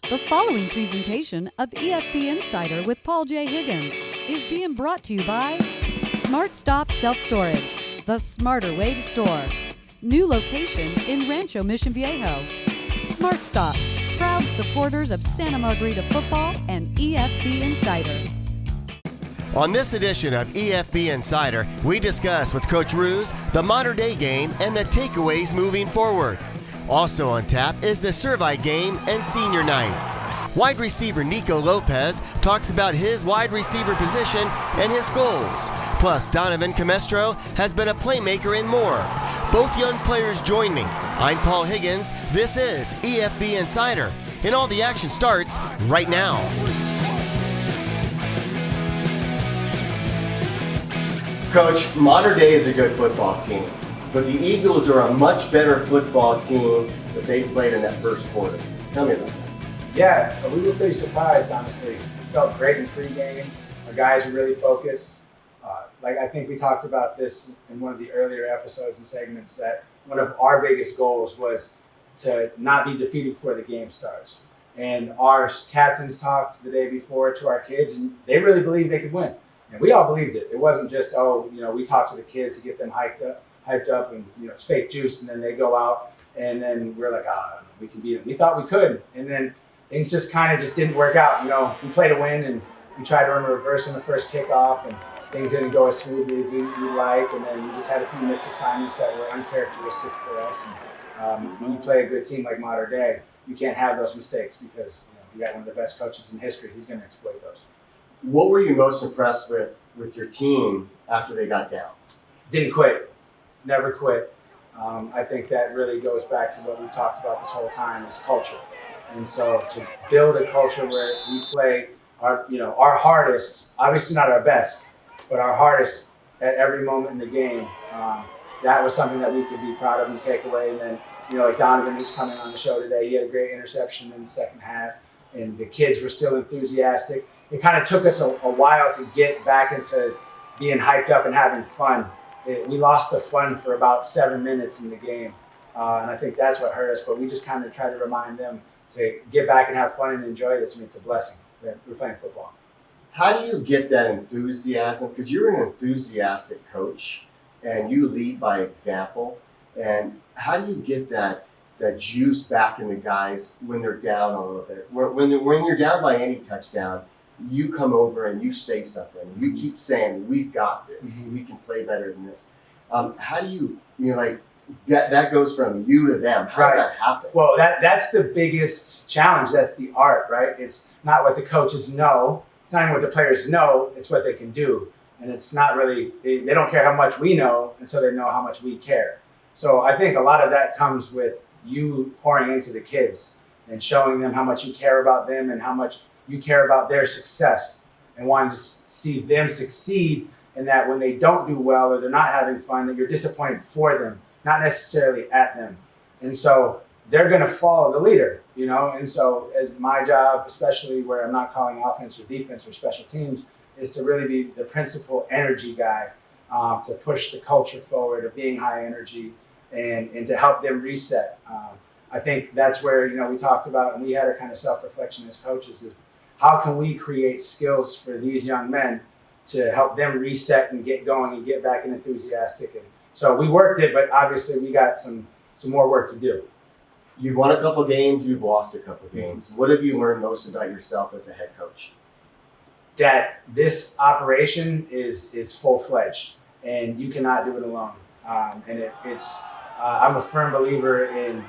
The following presentation of EFB Insider with Paul J. Higgins is being brought to you by Smart Stop Self-Storage, the smarter way to store. New location in Rancho Mission Viejo. Smart Stop, proud supporters of Santa Margarita football and EFB Insider. On this edition of EFB Insider, we discuss with Coach Ruse the modern day game and the takeaways moving forward. Also on tap is the Survey game and senior night. Wide receiver Nico Lopez talks about his wide receiver position and his goals. Plus, Donovan Camestro has been a playmaker and more. Both young players join me. I'm Paul Higgins. This is EFB Insider. And all the action starts right now. Coach, modern day is a good football team, but the Eagles are a much better football team that they played in that first quarter. Tell me about that. Yeah, we were pretty surprised, honestly. It felt great in pregame. Our guys were really focused. I think we talked about this in one of the earlier episodes and segments, that one of our biggest goals was to not be defeated before the game starts. And our captains talked the day before to our kids, and they really believed they could win. And we all believed it. It wasn't just, we talked to the kids to get them hyped up and, it's fake juice, and then they go out and then we're like, we can beat them. We thought we could. And then things just kind of just didn't work out. We played a win and we tried to run a reverse in the first kickoff, and things didn't go as smoothly as we'd like. And then we just had a few missed assignments that were uncharacteristic for us. And when you play a good team like Modern Day, you can't have those mistakes because you got one of the best coaches in history. He's going to exploit those. What were you most impressed with your team after they got down? Didn't quit. Never quit. I think that really goes back to what we've talked about this whole time, is culture. And so to build a culture where we play our hardest, obviously not our best, but our hardest at every moment in the game, that was something that we could be proud of and take away. And then, like Donovan, who's coming on the show today, he had a great interception in the second half, and the kids were still enthusiastic. It kind of took us a while to get back into being hyped up and having fun. We lost the fun for about 7 minutes in the game, and I think that's what hurt us. But we just kind of try to remind them to get back and have fun and enjoy this. It's a blessing that we're playing football. How do you get that enthusiasm? Because you're an enthusiastic coach, and you lead by example. And how do you get that juice back in the guys when they're down a little bit? When you're down by any touchdown, you come over and you say something. You keep saying, "We've got this. We can play better than this." How do you that goes from you to them? How does that happen? Well, that's the biggest challenge. That's the art, right? It's not what the coaches know. It's not even what the players know. It's what they can do. And it's not really, they don't care how much we know until they know how much we care. So I think a lot of that comes with you pouring into the kids and showing them how much you care about them and how much you care about their success, and wanting to see them succeed, and that when they don't do well or they're not having fun, that you're disappointed for them, not necessarily at them. And so they're going to follow the leader, And so as my job, especially where I'm not calling offense or defense or special teams, is to really be the principal energy guy, to push the culture forward of being high energy and to help them reset. I think that's where, we talked about, and we had a kind of self-reflection as coaches, is how can we create skills for these young men to help them reset and get going and get back and enthusiastic. And so we worked it, but obviously we got some more work to do. You've won a couple games, you've lost a couple games. What have you learned most about yourself as a head coach? That this operation is full-fledged, and you cannot do it alone. And I'm a firm believer in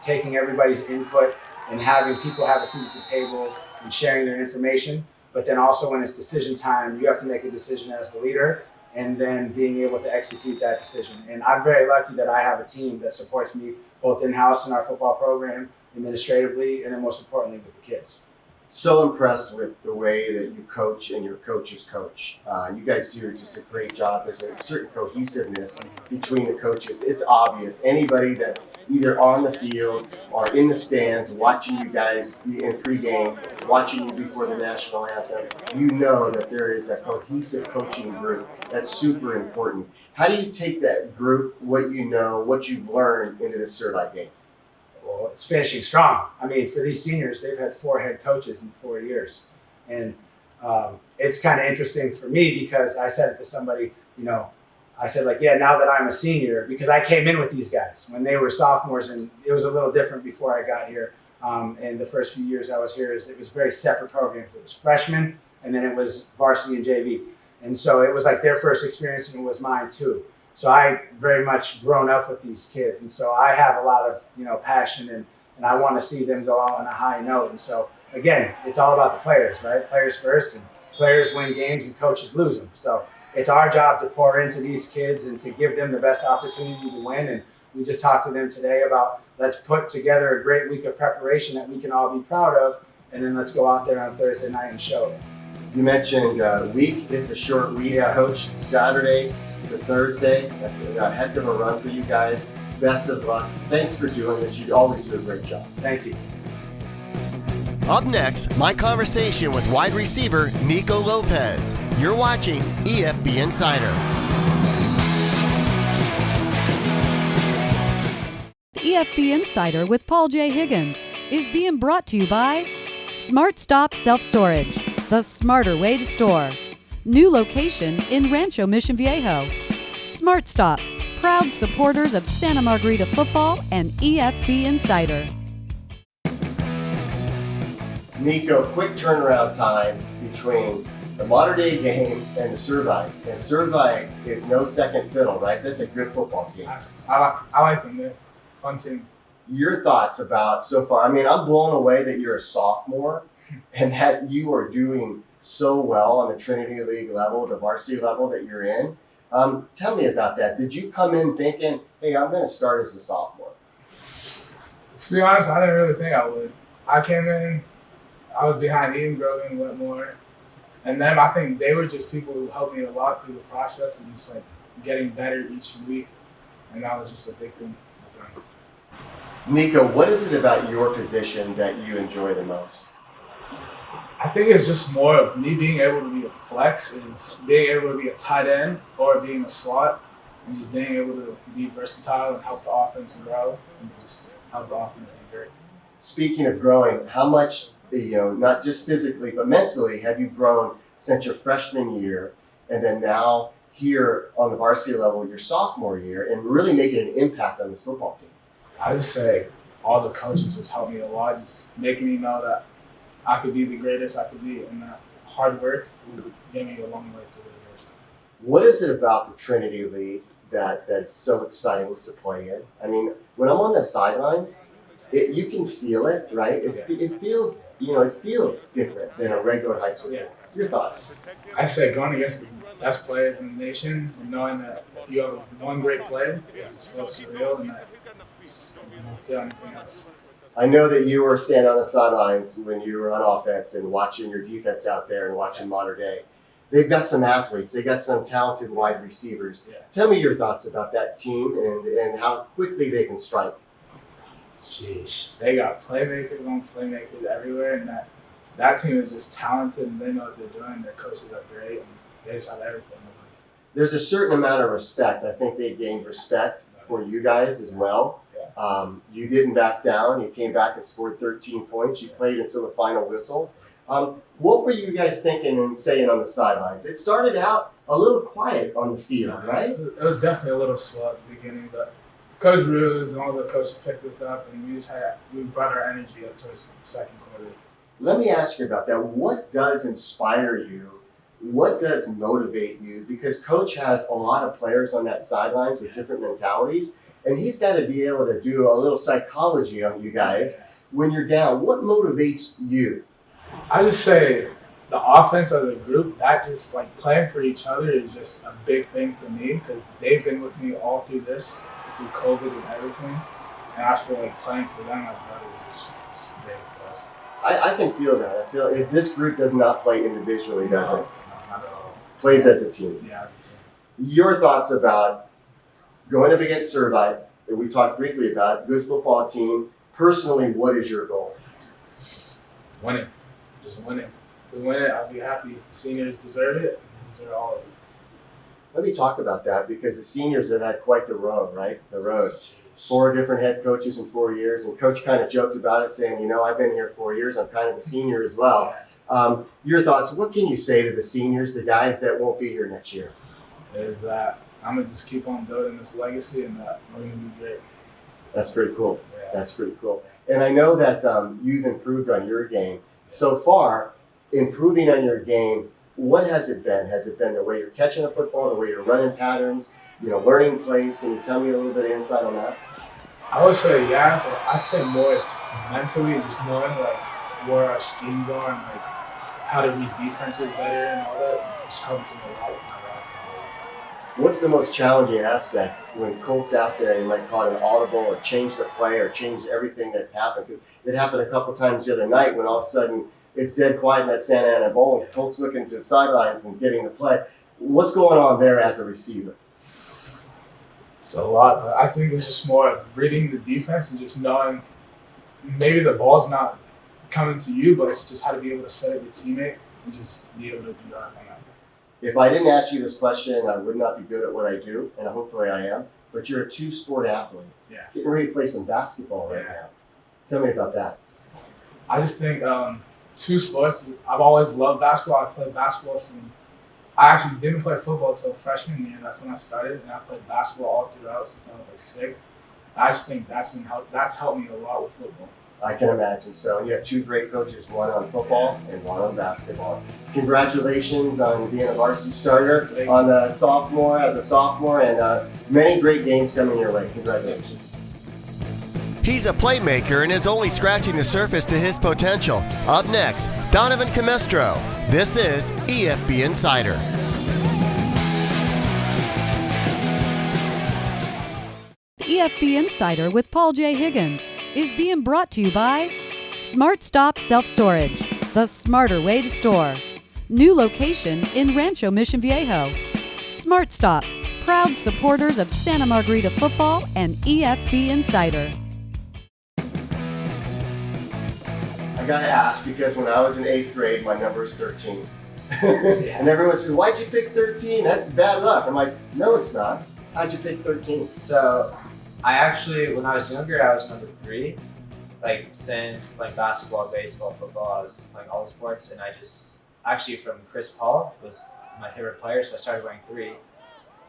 taking everybody's input and having people have a seat at the table and sharing their information. But then also when it's decision time, you have to make a decision as the leader, and then being able to execute that decision. And I'm very lucky that I have a team that supports me both in-house in our football program, administratively, and then most importantly with the kids. So impressed with the way that you coach and your coaches coach. You guys do just a great job. There's a certain cohesiveness between the coaches. It's obvious. Anybody that's either on the field or in the stands watching you guys in pregame, watching you before the national anthem, you know that there is a cohesive coaching group that's super important. How do you take that group, what you know, what you've learned into the Survey game? Well, well, it's finishing strong. I mean, for these seniors, they've had 4 head coaches in 4 years. And it's kind of interesting for me because I said it to somebody, I said, like, yeah, now that I'm a senior, because I came in with these guys when they were sophomores, and it was a little different before I got here. And the first few years I was here, it was very separate programs. It was freshmen, and then it was varsity and JV. And so it was like their first experience, and it was mine too. So I very much grown up with these kids. And so I have a lot of, passion, and I want to see them go out on a high note. And so, again, it's all about the players, right? Players first, and players win games and coaches lose them. So it's our job to pour into these kids and to give them the best opportunity to win. And we just talked to them today about let's put together a great week of preparation that we can all be proud of, and then let's go out there on Thursday night and show it. You mentioned week. It's a short week, Coach. Saturday to Thursday. That's a heck of a run for you guys. Best of luck. Thanks for doing this. You always do a great job. Thank you. Up next, my conversation with wide receiver Nico Lopez. You're watching EFB Insider. The EFB Insider with Paul J. Higgins is being brought to you by Smart Stop Self-Storage, the smarter way to store. New location in Rancho Mission Viejo. Smart Stop, proud supporters of Santa Margarita football and EFB Insider. Nico, quick turnaround time between the modern day game and the Survey. And Survey is no second fiddle, right? That's a good football team. I like them. They're a fun team. Your thoughts about so far? I mean, I'm blown away that you're a sophomore and that you are doing so well on the Trinity League level, the varsity level that you're in. Tell me about that. Did you come in thinking, hey, I'm going to start as a sophomore? To be honest, I didn't really think I would. I came in, I was behind Ian Grogan, Whitmore, and then I think they were just people who helped me a lot through the process and just like getting better each week, and that was just a big thing. Nico, what is it about your position that you enjoy the most? I think it's just more of me being able to be a flex, is being able to be a tight end or being a slot, and just being able to be versatile and help the offense grow and just help the offense be great. Speaking of growing, how much, not just physically, but mentally, have you grown since your freshman year and then now here on the varsity level, your sophomore year, and really making an impact on this football team? I would say all the coaches just helped me a lot, just making me know that I could be the greatest I could be, and that hard work would get me a long way through the years. What is it about the Trinity League that's so exciting to play in? I mean, when I'm on the sidelines, you can feel it, right? It feels, it feels different than a regular high school. Yeah. Your thoughts? I say going against the best players in the nation and knowing that if you have one great play, it just feels surreal, and that you don't feel anything else. I know that you were standing on the sidelines when you were on offense and watching your defense out there and watching modern day. They've got some athletes. They got some talented wide receivers. Yeah. Tell me your thoughts about that team and how quickly they can strike. Sheesh. They got playmakers on playmakers everywhere, and that team is just talented, and they know what they're doing. Their coaches are great, and they just have everything. There's a certain amount of respect. I think they gained respect for you guys as well. You didn't back down. You came back and scored 13 points. You played until the final whistle. What were you guys thinking and saying on the sidelines? It started out a little quiet on the field, right? It was definitely a little slow at the beginning, but Coach Ruse and all the coaches picked us up, and we brought our energy up towards the second quarter. Let me ask you about that. What does inspire you? What does motivate you? Because Coach has a lot of players on that sidelines with different mentalities, and he's got to be able to do a little psychology on you guys when you're down. What motivates you? I just say the offense of the group, that just like playing for each other is just a big thing for me, because they've been with me all through this, through COVID and everything. And I feel like playing for them as brothers is great for us. I can feel that. I feel this group does not play individually, does it? No, not at all. Plays as a team. Yeah, as a team. Your thoughts about going up against Survey, that we talked briefly about, good football team. Personally, what is your goal? Winning. Just winning. If we win it, I'll be happy. The seniors deserve it. They deserve all of it. Let me talk about that, because the seniors have had quite the road, right? The road. 4 different head coaches in 4 years, and Coach kind of joked about it, saying, I've been here 4 years. I'm kind of the senior as well. Your thoughts? What can you say to the seniors, the guys that won't be here next year? Is that I'm gonna just keep on building this legacy, and that we're gonna be great. That's pretty cool. Yeah. That's pretty cool. And I know that you've improved on your game so far. Improving on your game, what has it been? Has it been the way you're catching the football, the way you're running patterns, learning plays? Can you tell me a little bit of insight on that? I would say yeah, but I say more it's mentally just knowing like where our schemes are and like how to read defenses better and all that. Just helps me a lot with my routes. What's the most challenging aspect when Colt's out there and you might call it an audible or change the play or change everything that's happened? Because it happened a couple times the other night when all of a sudden it's dead quiet in that Santa Ana Bowl and Colt's looking to the sidelines and getting the play. What's going on there as a receiver? It's a lot, but I think it's just more of reading the defense and just knowing maybe the ball's not coming to you, but it's just how to be able to set up your teammate and just be able to do that on that. If I didn't ask you this question, I would not be good at what I do, and hopefully I am. But you're a 2-sport athlete. Yeah. Getting ready to play some basketball right now. Tell me about that. I just think 2 sports. I've always loved basketball. I played basketball since I actually didn't play football until freshman year. That's when I started, and I played basketball all throughout since I was like 6. I just think that's helped me a lot with football. I can imagine. So you have 2 great coaches, one on football and one on basketball. Congratulations on being a varsity starter on the sophomore, as a sophomore, and many great games coming your way. Congratulations. He's a playmaker and is only scratching the surface to his potential. Up next, Donovan Camestro. This is EFB Insider. EFB Insider with Paul J. Higgins is being brought to you by Smart Stop Self Storage, the smarter way to store. New location in Rancho Mission Viejo. Smart Stop, proud supporters of Santa Margarita football and EFB Insider. I gotta ask, because when I was in 8th grade, my number is 13. And everyone says, "Why'd you pick 13? That's bad luck." I'm like, "No, it's not. How'd you pick 13? So, I actually, when I was younger, I was number 3. Like, since playing basketball, baseball, football, I was playing all the sports, and I just, actually from Chris Paul was my favorite player, so I started wearing 3.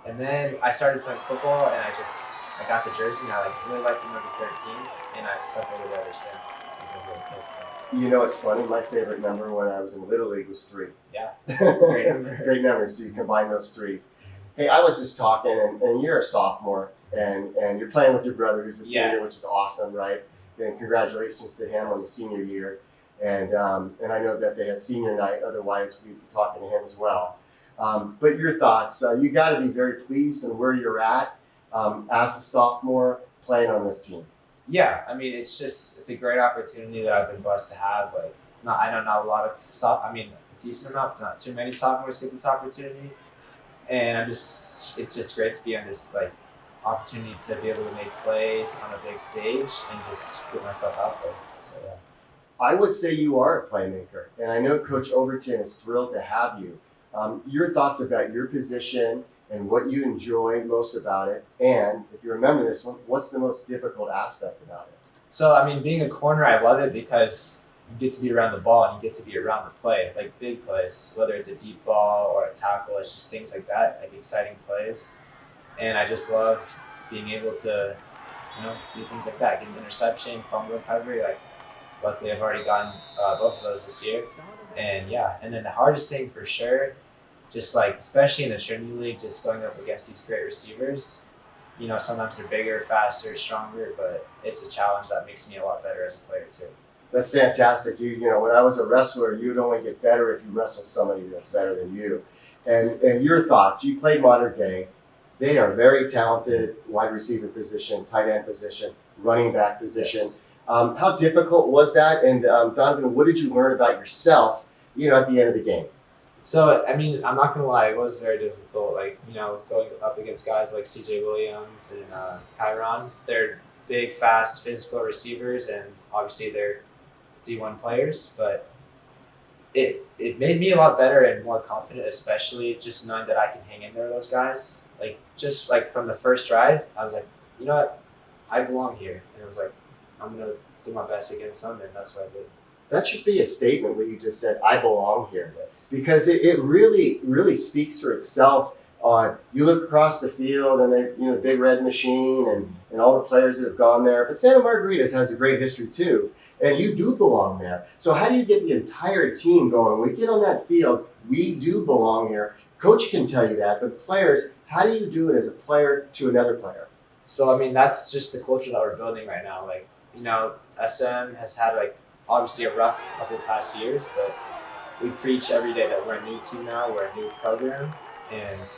And then I started playing football, and I got the jersey, and I really liked the number 13, and I've stuck with it ever since I was really kid. So. It's funny, my favorite number when I was in Little League was 3. Yeah, great number. Great number, so you combine those 3s. Hey, I was just talking, and you're a sophomore, and you're playing with your brother who's a senior, which is awesome, right? And congratulations to him on the senior year. And I know that they had senior night, otherwise we'd be talking to him as well. But your thoughts, you got to be very pleased in where you're at as a sophomore playing on this team. Yeah, I mean, it's a great opportunity that I've been blessed to have. Like, I know not a lot of decent enough, not too many sophomores get this opportunity. And it's just great to be on this opportunity to be able to make plays on a big stage and just put myself out there. So yeah. I would say you are a playmaker, and I know Coach Overton is thrilled to have you. Your thoughts about your position and what you enjoy most about it, and if you remember this one, what's the most difficult aspect about it? So I mean, being a corner, I love it because you get to be around the ball and you get to be around the play, like big plays, whether it's a deep ball or a tackle. It's just things like that, like exciting plays. And I just love being able to, do things like that, get an interception, fumble recovery. Luckily, I've already gotten both of those this year. And yeah, and then the hardest thing for sure, just especially in the Trinity League, just going up against these great receivers. Sometimes they're bigger, faster, stronger, but it's a challenge that makes me a lot better as a player too. That's fantastic. When I was a wrestler, you'd only get better if you wrestled somebody that's better than you. And your thoughts, you played modern day. They are very talented wide receiver position, tight end position, running back position. Yes. How difficult was that? And Donovan, what did you learn about yourself, at the end of the game? So, I mean, I'm not going to lie, it was very difficult. Going up against guys like CJ Williams and Kyron, they're big, fast, physical receivers, and obviously they're D1 players, but it made me a lot better and more confident, especially just knowing that I can hang in there with those guys. From the first drive, I was like, you know what, I belong here. And it was like, I'm going to do my best against them, and that's what I did. That should be a statement what you just said, I belong here. Yes. Because it really speaks for itself. You look across the field and the big red machine and all the players that have gone there. But Santa Margarita's has a great history too. And you do belong there. So how do you get the entire team going? When we get on that field, we do belong here. Coach can tell you that, but players, how do you do it as a player to another player? So, I mean, that's just the culture that we're building right now. Like, SM has had, like, obviously a rough couple of past years, but we preach every day that we're a new team now, we're a new program, and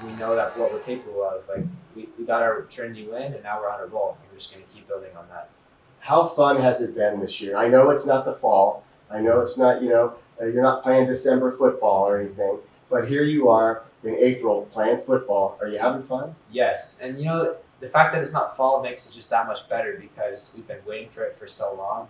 we know that what we're capable of. Like, we got our Trinity win, and now we're on a roll, and we're just going to keep building on that. How fun has it been this year? I know it's not the fall. I know it's not, you're not playing December football or anything, but here you are in April playing football. Are you having fun? Yes, and the fact that it's not fall makes it just that much better because we've been waiting for it for so long.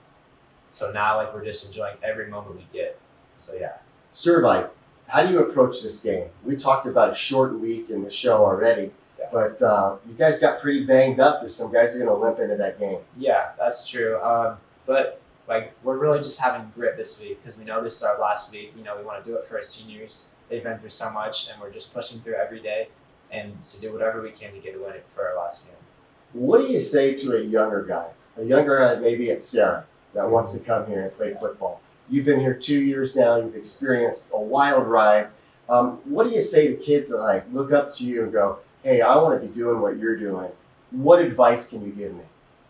So now, like, we're just enjoying every moment we get. So, yeah. Servite, how do you approach this game? We talked about a short week in the show already, but you guys got pretty banged up. There's some guys who are going to limp into that game. Yeah, that's true. But, like, we're really just having grit this week because we know this is our last week. We want to do it for our seniors. They've been through so much, and we're just pushing through every day and to do whatever we can to get a win for our last game. What do you say to a younger guy, maybe at Sarah, that wants to come here and play football? You've been here 2 years now. You've experienced a wild ride. What do you say to kids that like look up to you and go, hey, I want to be doing what you're doing? What advice can you give me?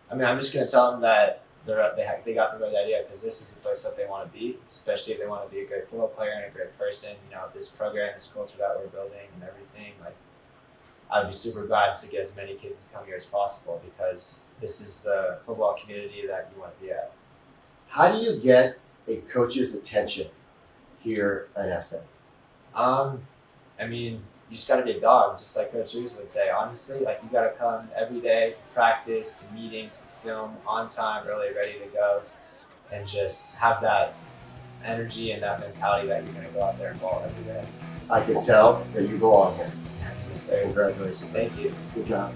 I mean, I'm just going to tell them that they got the right idea because this is the place that they want to be, especially if they want to be a great football player and a great person. This program, this culture that we're building and everything, like, I would be super glad to get as many kids to come here as possible because this is the football community that you want to be at. How do you get a coach's attention here at SM? I mean, you just got to be a dog, just like Coach Hughes would say. Honestly, like, you got to come every day to practice, to meetings, to film on time, really ready to go, and just have that energy and that mentality that you're going to go out there and ball every day. I can tell that you belong here. Yes, Congratulations. Thank you. Good job.